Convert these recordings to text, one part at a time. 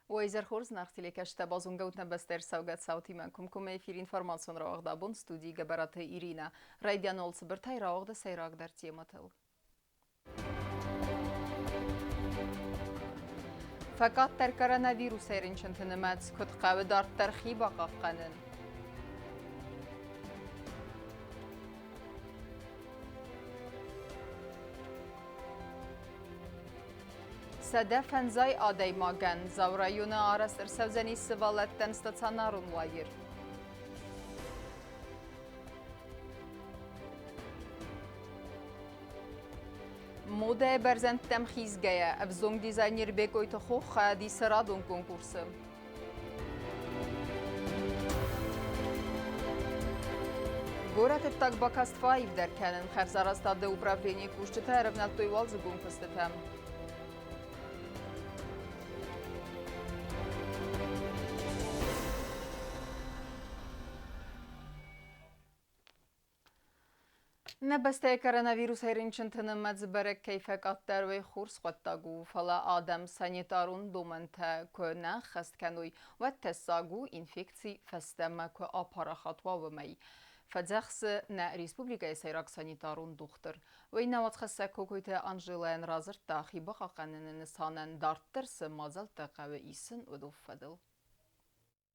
ويزرخورز نختلي كشتا بازون قوتنا بستر سوقات صوتي منكم كم في انفورماسيون راغ دا بون ستودي جبرات إيرينا رايديا نول صبرتاي راغ دا سيراغ در تيمتو فقط تر كورونا فيروس شنتنمات كت قاو دار ترخيب قانن سده فنزای آدای ماگن زورایون آرست ارسوزنی سوالت تنستانارون وایر موده برزند تمخیزگه افزونگ دیزاینر بگوی تخوخ دی سرادون کنکورسم گورت التاق باکاست فایف در کنن خرزارست دو براورینی کوشت تهرب نلتوی والزگون کستتم نبسته كورونا هيرينشن تنمت برك كيف قدر ويخورس قطاقو فلا آدم سانيتارون دومنتا كونا خست كانوي واتساقو انفكسي فستما كو آبارا خطوة ومي فدخس نا ريسبوبليكا سيراك سانيتارون دوختر وينا واتخسا كوكويتا أنجيلان رازر تاخي بقا قانن نسانن دارتر سمازل تقوى إيسن ودو فدل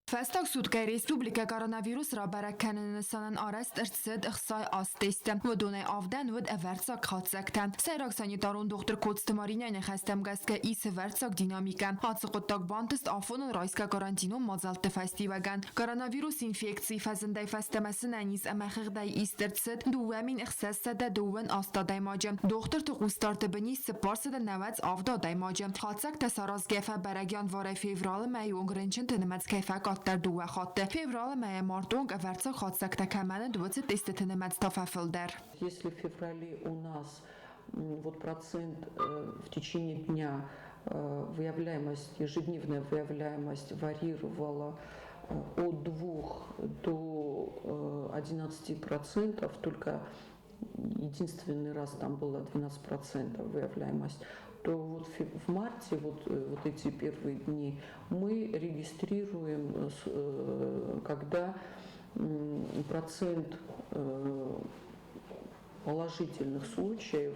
فاستاق سودكاي ريسبوبليكا كورونا را بركنن نسانن آرست ارتسد اخصاي آستيستم و دوني آفدن ود اورتساق خاتسكتن سيراك سانيتارون دختر كودستمارينيا نخستم گسكا ايس اورتساق ديناميكا هاتس قطاق بانتست آفونن رايسكا كارانتينو مازالت فاستي وگن كورونا فيروس انفيكسي فزنداي فاستمسن انيز امخيغ داي ايسترتسد دوامين اخساس دا دوون آستا داي ماجم دختر تقوستارت بني سپارس دا نوات آفدا داي ماجم خاتسك تساراز گفا برگيان واري فيفرال مايونگ رنچن تنمت كيفا در دو خاطر феврале мая мартонг аверца хатсакта камана 20 мецтафафилдер. Если в феврале у нас вот процент в течение дня выявляемость, ежедневная выявляемость варьировала от 2 до 11%, только единственный раз там было 12% выявляемость, то вот в марте, вот эти первые дни, мы регистрируем, когда процент положительных случаев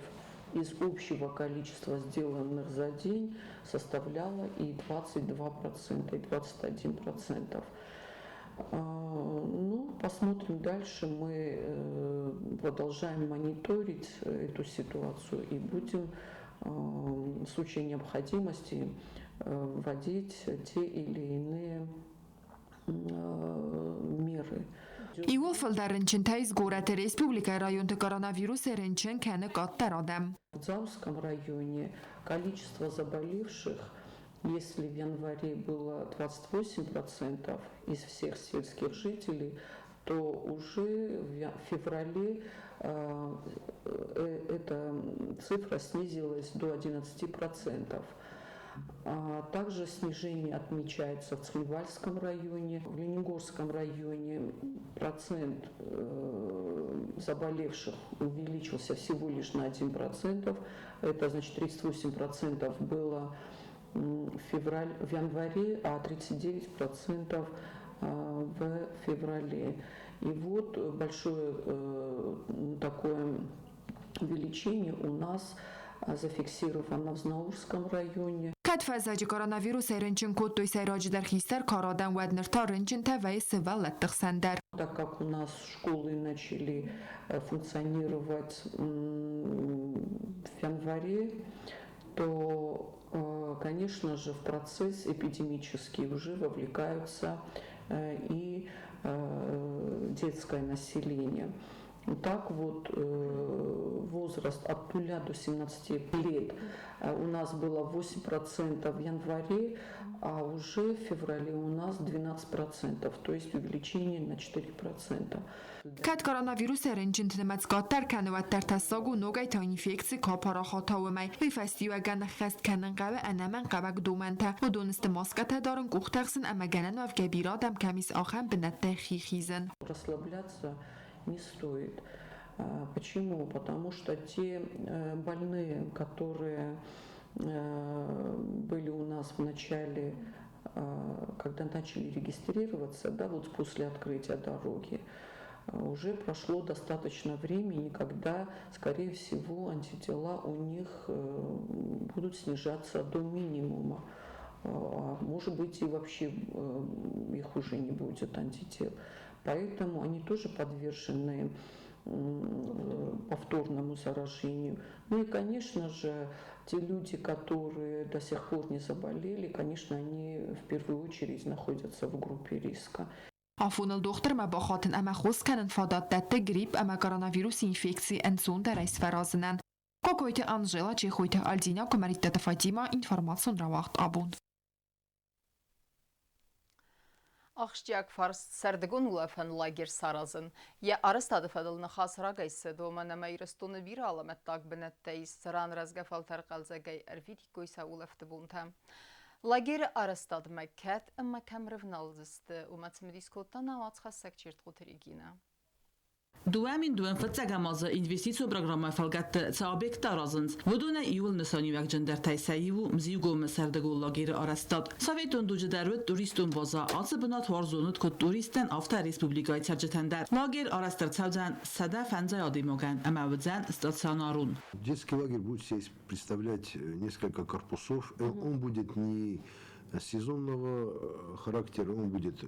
из общего количества сделанных за день составляло и 22%, и 21%. Ну, посмотрим дальше. Мы продолжаем мониторить эту ситуацию и будем в случае необходимости вводить те или иные меры. Иуфл در رنچن تایز گورت республика район коронавирус ренчен кене каттар адам. В Заузском районе количество заболевших, если в январе было 28% из всех сельских жителей, то уже в феврале эта цифра снизилась до 11%. Также снижение отмечается в Цхинвальском районе. В Лениногорском районе процент заболевших увеличился всего лишь на 1%. Это значит 38% было в январе, а 39% в феврале. И вот большое такое увеличение у нас зафиксировано в Знаурском районе. كتفزاج كورونا رنچن код той сайраج در خیستر کارادن ودنر تا رنچن توی سوال تخسندر. Так как у нас школы начали функционировать в январе, то, конечно же, в процесс эпидемический уже вовлекаются и детское население. Так вот, возраст от 0 до 17 лет у нас было 8% в январе, а уже в феврале у нас 12%, то есть увеличение на 4%. Kad koronavirus rentgen tnemetsgatter kanwatter tasagu nogay ta infekci kapara khatawmay vi festiwa gan khast kanan qawa anaman qabak dumanta و دونست ماسکت دارن گوختخسن اما گنن و گبیرادم کمیس آخم به نته خیخیزن. Расслабляться не стоит. Почему? Потому что те больные, которые были у нас в начале когда начали регистрироваться, да, вот после открытия дороги, уже прошло достаточно времени, когда, скорее всего, антитела у них будут снижаться до минимума. А может быть, и вообще их уже не будет антител. Поэтому они тоже подвержены повторному заражению. Ну и, конечно же, те люди, которые до сих пор не заболели, конечно, они в первую очередь находятся в группе риска. Afun dochter me ba gaten ama khos kenen fadat dat griep ama coronavirus infekcji en zonder reis verrazenen. Kokoite Angela Chechoite Aldina Komaritata Fatima information rawacht abund. Աղշճակ վարս սերդգոն ուլեվեն լագեր սարազն, է արստադը վդլնը խասրագայսը դոմանամա իրստոնը վիրալը մետտակ բնետտեիս սրան ռազգավալ թարկալզագայ әрվիտ գույսա ուլևտը բունթը։ Լագերը արստադ մեկետ ըմմա կամրվնալզստը ումացմդիսկոտան ավաց խասակ չիրտղութրիգինը։ Duamin duen fățegamază investițiu programă falgat ța obiecta razânț. Vădune iul năsaniuac gender taisaiu mziugo meserdegul lagire arrestat. Savetun duce dervet turistun baza atı bınat varzonut kod turisten afta Respublikayı tercetender. Lager arrestar цавзан сада фанзай адимоген, амавдзан стационарун. Детский лагерь будет себе представлять несколько корпусов. Он будет не сезонного характера, он будет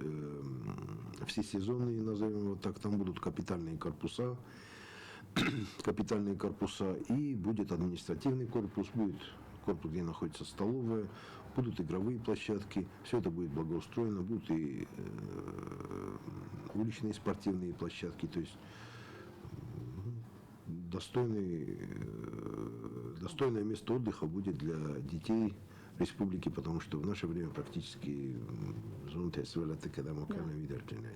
всесезонный, назовем его так, там будут капитальные корпуса, и будет административный корпус, будет корпус, где находится столовая, будут игровые площадки, все это будет благоустроено, будут и уличные спортивные площадки, то есть достойное место отдыха будет для детей республики, потому что в наше время практически зонte свелate когда мокана видерчене.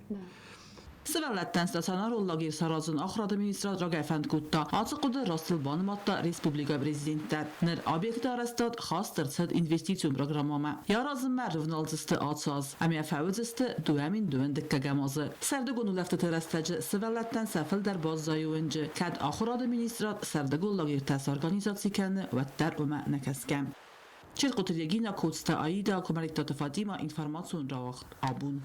Sevelletten stacionarul lagir sarazın axradı ministrat ragayfend kutta. Atıqıdı Rasıl Banımatta Respublika Prezidentler. Ner obyekti arastat xas tırtsad investisiyon programama. Yarazın mərrivnalzıstı atsaz. Əmiyə fəvizistı duamin düven dikkagamazı. Serdegonu leftet arastacı sevelletten sefil der bazzayıvıncı. Kad axradı ministrat serdegol lagir təs organizasyikəni vəttər ömə nəkəskəm. Çirqutryegina kodsta Aida Komaritata Fatima informasyon ravaqt abun.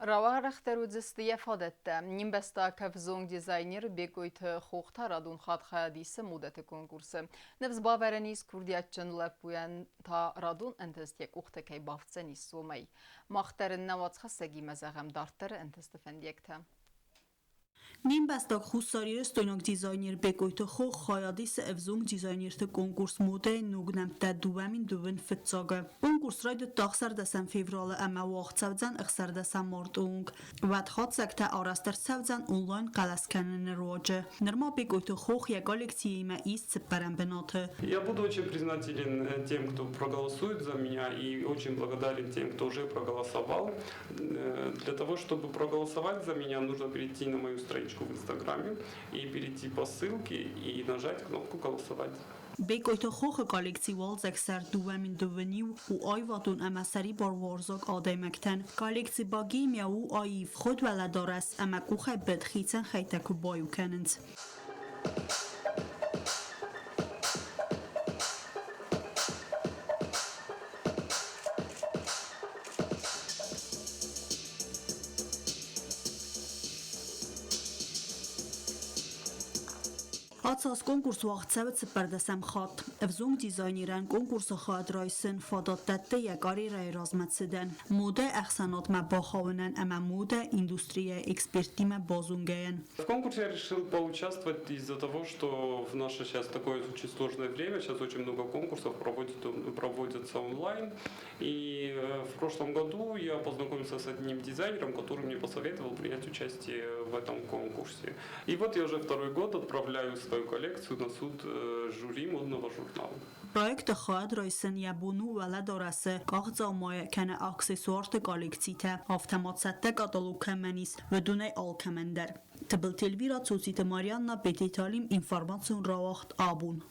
Rava rəxtərücüstüyə fadətdə, nimbəsta kəvzong dizayner begoytı xoxtaradun xadxədisi müddəti konkursu. Nevz baverəniz kurdiyyətçən ləpüyən ta radun əntəstiyək uxtəkəy baftsəniz somay. Maxtərin nəvac xəssəgi məzəğəm dartları əntəstə fəndiyəkdə. Nimbəstaq xusarire stoynaq dizayner begoytı xox xayadisi evzong dizaynertı konkurs mode nugnəmtə duvamin duvun fıtsağı. Konkurs raydı dağsar dəsən fevralı əmə vaxt səvcən əxsər dəsən martung. Vəd xatsəkdə arastır səvcən online qələskənini rocı. Nırma begoytı xox ya коллекциямə из цеппərən binatı. Я буду очень признателен тем, кто проголосует за меня, и очень благодарен тем, кто уже проголосовал. Для того, чтобы проголосовать за меня, нужно перейти на мою страничку в Инстаграме и перейти по ссылке и нажать кнопку «Голосовать». Begoytı xoxı kolleksival zəksər duvamin duvaniu u ayvadun əməsəri barvarzaq adəyməkdən. Kolleksi bagimya u ayıv xod vələdarəs əmək u xəbbət xitsən xəytəkü bayu kənins. Atsaz konkurs vaxt səvət səpərdəsəm xat. Evzong dizaynerən konkursa xad raysın fadatdətdə yəqari ray razmətsidən. Moda əxsanat mə baxavunən əmə moda industriya ekspertimə bazungəyən. В конкурсе я решил поучаствовать из-за того, что в наше сейчас такое очень сложное время, сейчас очень много конкурсов проводятся онлайн. И в прошлом году я познакомился с одним дизайнером, который мне посоветовал принять участие в этом конкурсе. И вот я уже второй год отправляю свою коллекцию на суд жюри модного журнала. Proyekte xad raysın yabunu vələdorəsi qaxcamaya kənə aksesuartı kolleksiytə avtomatsətdə qatalog kəmənis və dünəy al kəməndər. Tıbıl telvira çositə Marianna betetalim informasyon ravaxt abun.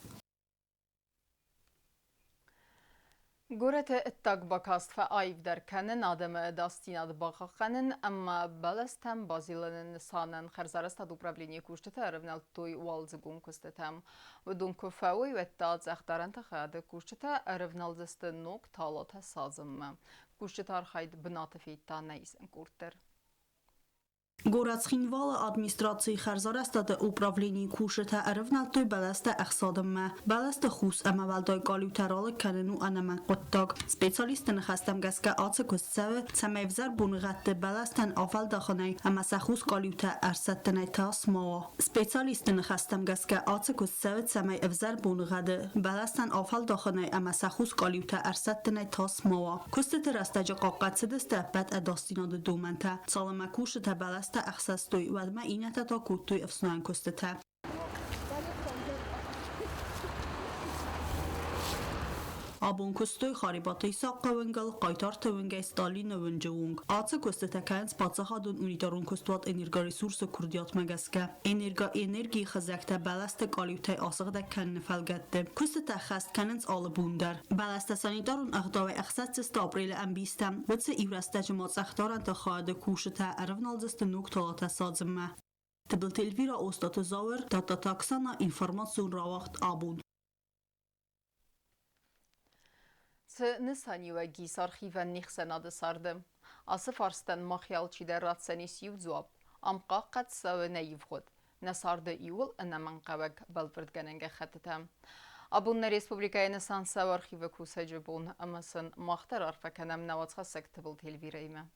Գորեթե ըտտակ բակաստվա այվ դարքանն ադամը դաստինատ բաղախանն ամմա բալաստան բազիլանն նսանն խերզարաստad ուպրավլինի կուշտը արվնալ տույ ուալձգուն կուստետամ վդունքը ֆավոյ վետտած ախտարանտը խады կուշտը արվնալ ձստը նոկ թալոթը սազմը կուշտը արխայդ բնատը ֆիտա նայսն կուրտեր Գորացխինվալը ադմինիստրացիի խարզարաստատը ուպրավլինի կուշըթա արվնալտոյ բալաստը ախսադմը, բալաստը խուս ամավալդոյ կալյութարալը կանենու անաման կոտտակ։ Սպեցալիստը նխաստամ գասկա ացը կոստսավը ծամայվզար բունղատը բալաստան ավալ դախանայ ամասախուս կալյութա արսատտնայ տաս մոա։ Սպեցալիստը նխաստամ գասկա ացը կոստսավը ծամայվզար բունղատը բալաստան ավալ դախանայ ամասախուս կալյութա արսատտնայ տաս մոա։ Կոստետը ռաստաջա կողկացը դստը ապատ ադաստինադը դոմանթա։ Ծալամա կուշըթա բալաստը أخصصتوي وما إنا تتاكوتوي أفسنان كستها Abon kustoi xaribatı saqqavıngal qaytar tövüngə Stalin övüncəung. Atsa kostetəkən spatsaxadun unitarun kostuat energa resursu kurdiyatma gəskə. Energi xəzəkdə bələstə qalyutay asıqda kənni fəlgətdi. Kostetə xəst kənins alı bundar. Bələstə sanitarun əxdavə əxsətcəstə apreli ənbistəm. Vətsə ivrəstəcə matsəxtaran da xadə kuşətə ərvnalcəstə nuktalatə sadzımmə. Tıbıl telvira ostatı zavır, tata taksana informasyon ravaqt abun. Նսանի վագիս արխիվան նիխսանադը սարդը, ասը վարստան մախյալ չիդարացանիս և ձուապ, ամկաղ սավը նայիվ խոդ, նսարդը իուլ ընաման qavag բալվրդգանենգը խատտը։ Abunna Respublikaya նսան սավ արխիվը կուսաջը բուն ամասın մաղտար արվականամ նավացխասակ տվıl telvirəymə։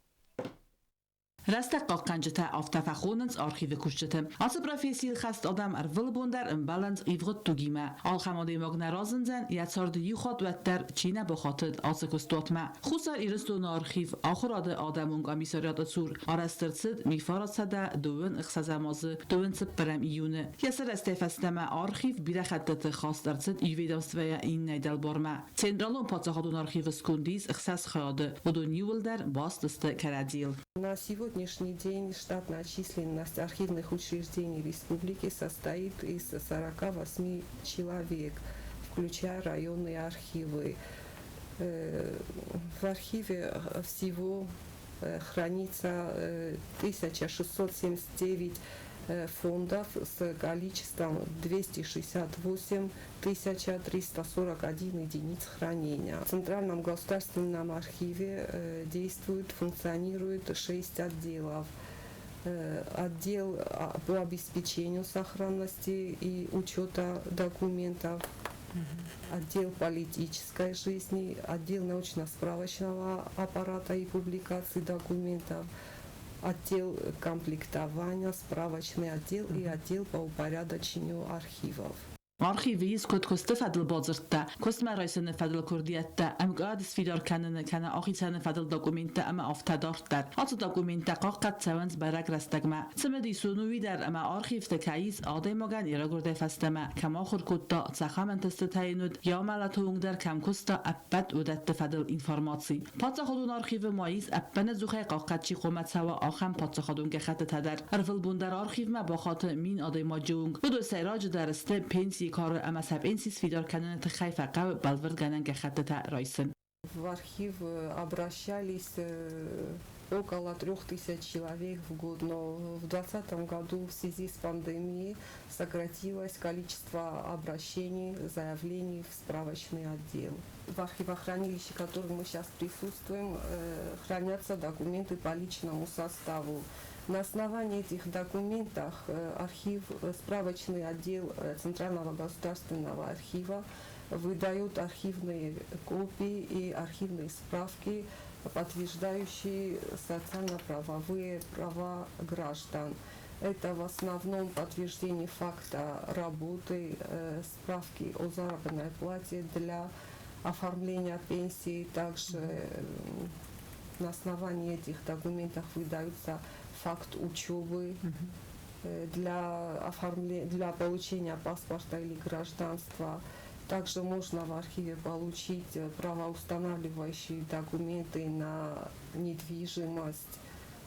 Rastaq qalqancıta avtafaqonens arxivi kuşçıtı. Ası profesiyel xast adam arvıl bundar imbalans ivğıt tugime. Alxamadi magna razınzen yatsardı yuxat vetter Çin'e baxatid ası kustotma. Xusar iristonu arxiv axır adı adamung amisariyat sur. Arastırtsid mifaratsa dövün ixsazamazı dövün sıpperem iyuni. Yasır estefesteme arxiv bile xattı xastırtsid ivedavstvaya inneydel barma. Centralun patsaxadun arxivi skundis ixsaz xayadı. Budun yuvildar bastıstı karadil. На сегодняшний день штатная численность архивных учреждений республики состоит из 48 человек, включая районные архивы. В архиве всего хранится 1679 фондов с количеством 268 341 единиц хранения. В Центральном государственном архиве действует, функционирует 6 отделов. Отдел по обеспечению сохранности и учета документов, отдел политической жизни, отдел научно-справочного аппарата и публикации документов, отдел комплектования, справочный отдел и отдел по упорядочению архивов. Arxivis kod koste fadl bazırtta, kostma raysını fadl kurdiyette, am qadis fidar kanını kana axisını fadl dokumenta ama aftadartlar. Atı dokumenta qaqat savans barak rastagma. Semedi sunuvi dar ama arxivte kayis aday magan ira gurde fastama, kam axır kodda tsaxamen testataynud ya malatung dar kam kosta appad udatte fadl informasi. Patsaxadun arxiv maiz appana zuxay qaqatchi qomat sawa axam patsaxadun gaxat tadar. Arfil bundar arxiv ma baxat min aday majung. Budu sayraj darste pensi کار اما سب این سیس فیدار کنن تخیف قو بالورد گنن که خطه رایسن. В архив обращались около 3000 человек в год, но в 2020 году в связи с пандемией сократилось количество обращений, заявлений в справочный отдел. В архивохранилище, в котором мы сейчас присутствуем, хранятся документы по личному составу. На основании этих документов архив, справочный отдел Центрального государственного архива выдают архивные копии и архивные справки, подтверждающие социально-правовые права граждан. Это в основном подтверждение факта работы, справки о заработной плате для оформления пенсии. Также на основании этих документов выдаются факт учебы для получения паспорта или гражданства. Также можно в архиве получить правоустанавливающие документы на недвижимость,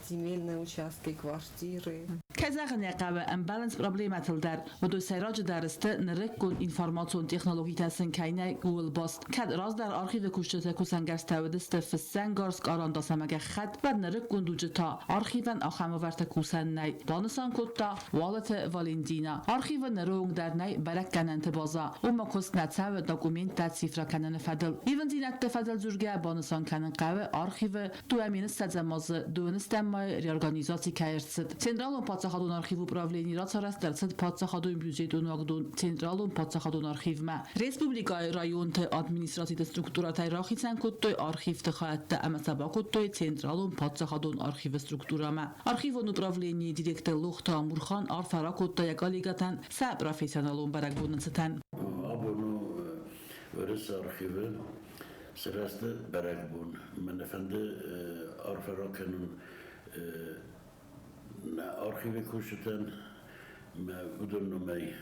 земельные участки, квартиры. Kazakh naqawa imbalance problematıl der و دو سراج درسته نرکن اینفورماسیون تکنولوژی تسن کینه گوگل باست کد راز در آرخیو کشته کوسنگرس تودست فسنگارسک آراندا سمگه خد و نرکن دوجتا آرخیون آخم ورت کوسن نی دانسان کتا والت والندینا آرخیو نرونگ در نی برک کننت بازا و ما کست نتساو داکومنت تد سیفرا کنن فدل ایون زینت فدل زورگه بانسان کنن قوه آرخیو دو امین استزماز دونستم مای ریارگانیزاسی کایرست سنترالون پاتساخادون آرخیو پراولینی را ترست درصد پاتساخادون بودجه ناگدون سنترالون پاتساخادون آرخیو ما ریسپوبلیکای رایون ت ادمینستراتیو استرکتورات راخیتن کتوی آرخیو تخایت اما سبا کتوی سنترالون پاتساخادون آرخیو استرکتورا ما آرخیو نوپراولینی دیرکت لوخت امورخان آرفرا کتوی گالیگاتن سب پروفسیونالون برگ بودنستن abonu ورث arşivi sırasında berekbun. Men efendi arfarakanın arşivi kuşutan budun numay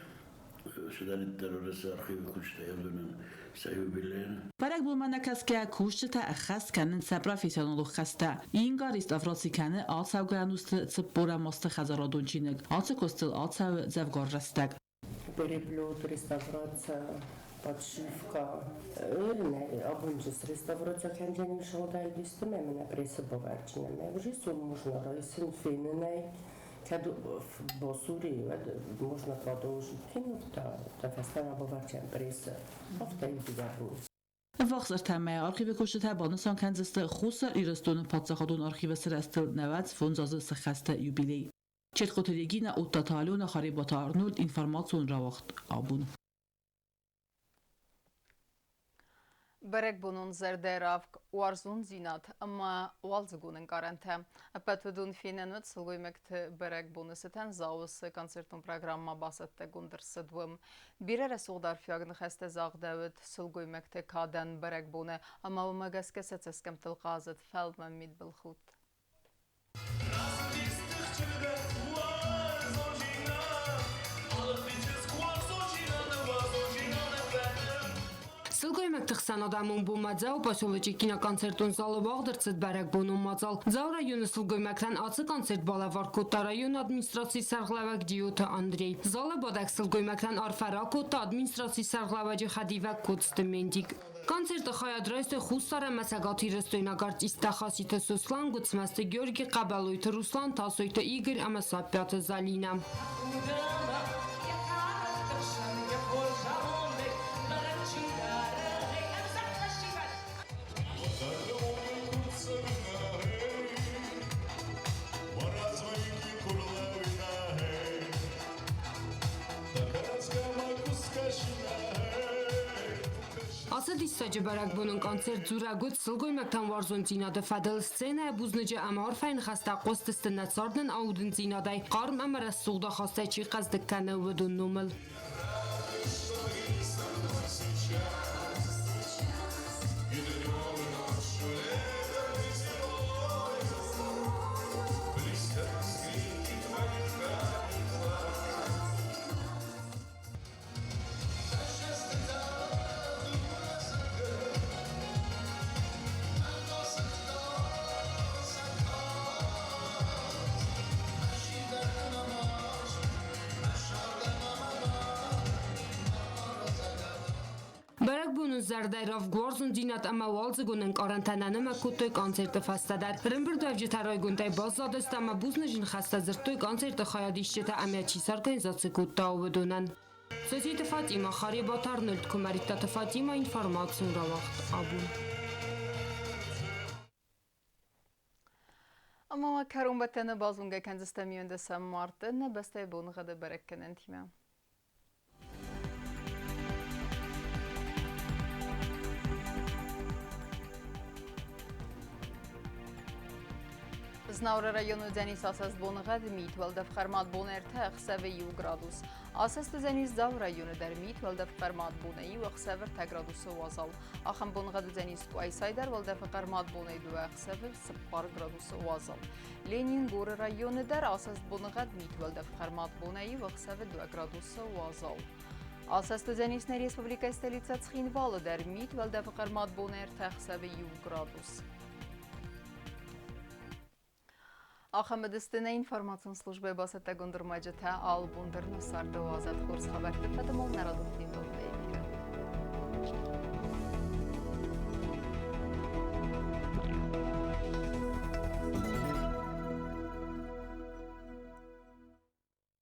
şudan terörist arşivi kuşta yavrunan sayıbilen. برگ بولمانه کس که کوشت تا اخست کنن سپرا فیسیانولو خسته این گاریست افراسی کنه آت سو گرانوست سپورا ماست خزارادون چینگ آت کستل آت سو زفگار رستگ Переплет, реставрация, подшивка. Абунчис реставрация кендженин шоудай дистуме мене пресобоварчине. Вже сум можна райсин финней. Kad bosuri можно продолжить кинуть, та фестиваль боварчен пресса. Повторить диагноз. وقت تمه آرخیو کشته بانسان کنزست خوص ایرستون پادساخادون آرخیو سرستل نوت فونزاز سخسته یوبیلی چت قتلیگین اوتا تالون خریبات آرنولد اینفرماسیون را وقت آبون برگ بونون زردراف وارزون زینات اما والزگونن garanti. Apatudun finanut sılgıymekti برگ بونستن زاوس konsertun programma basatte gundersıdvım. Birere soğdar fiyagını xeste zağdavet sılgıymekti kaden برگ bone ama bu magaske setseskem tilqazet felmen mid bilxut. Սլգոյմեք թխսան ադամուն բումadzա ու պասոլոջի կինոկոնցերտուն զալը վաղդրցըտ բարակ բոնում մածալ։ Զավ ռայոնը սլգոյմեկրան ացը կոնցերտ բալավար կոտա ռայոն ադմինիստրացի սարղլավակ դիոտը Անդրեյ։ Զալը բադակ սլգոյմեկրան արֆարա կոտա ադմինիստրացի սարղլավաջի խադիվակ կոցտը մենդիկ։ Կոնցերտը խայադրայստը խուստարը մեսագաթի ռստոյնագարծ իստախասիթը Սուսլան գուցմաստը Գյորգի Կաբալույթը Ռուսլան Թասոյթը Իգր ամասապյատը Զալինա։ Ասad իստաջը բարակ բոնուն կոնցերտ զուրագոտ սլգոյմեկտան վարզոն ծինադը ֆադել սցենա է բուզնջը ամարվայն խաստա qoստը ստնացորդն աուդն ծինադայ qarm ամարը սուղდა խաստա չի խազդկանը վդուն նոմել Բարակ բունուն զարդայրով գորզուն դինատ ամա վալձը գունեն կարանտանանը մակուտոյ կոնցերտը ֆաստադար։ Ռմբրդով ջիթարոյ գունտայ բազադեստ ամա բուզնժին խաստազրտոյ կոնցերտը խայադիշչետա ամյաչի սարգայնզացը կուտտա ուվդունան։ Սոսիետը Ֆատիմա խարիբատ արնոլդ կումարիտատը Ֆատիմա ինվարմացուն ռավաղտ աբուն։ Ama karun batene bazunga kenzistemiyon desem martı ne beste bunu gada berekkenen time. Znavra rayonu deniz asas bonğad mit veldev xarmat boner tex seveyu gradus. Asas deniz zav rayonu der mit veldev xarmat boneyi ve xsever te gradus wazal. Axam bonğad deniz kuay sayder veldev xarmat boneyi ve xsever spar gradus wazal. Lenin gor rayonu der asas bonğad mit veldev xarmat boneyi ve xsever 2 gradus wazal. Asas deniz ne Respublika stolica Tskhinvalı der mit veldev xarmat boner tex seveyu gradus. Ахамедистine информацион службы басата гундурмаджата албундыр насарда вазат хурс хабар тепетемол народов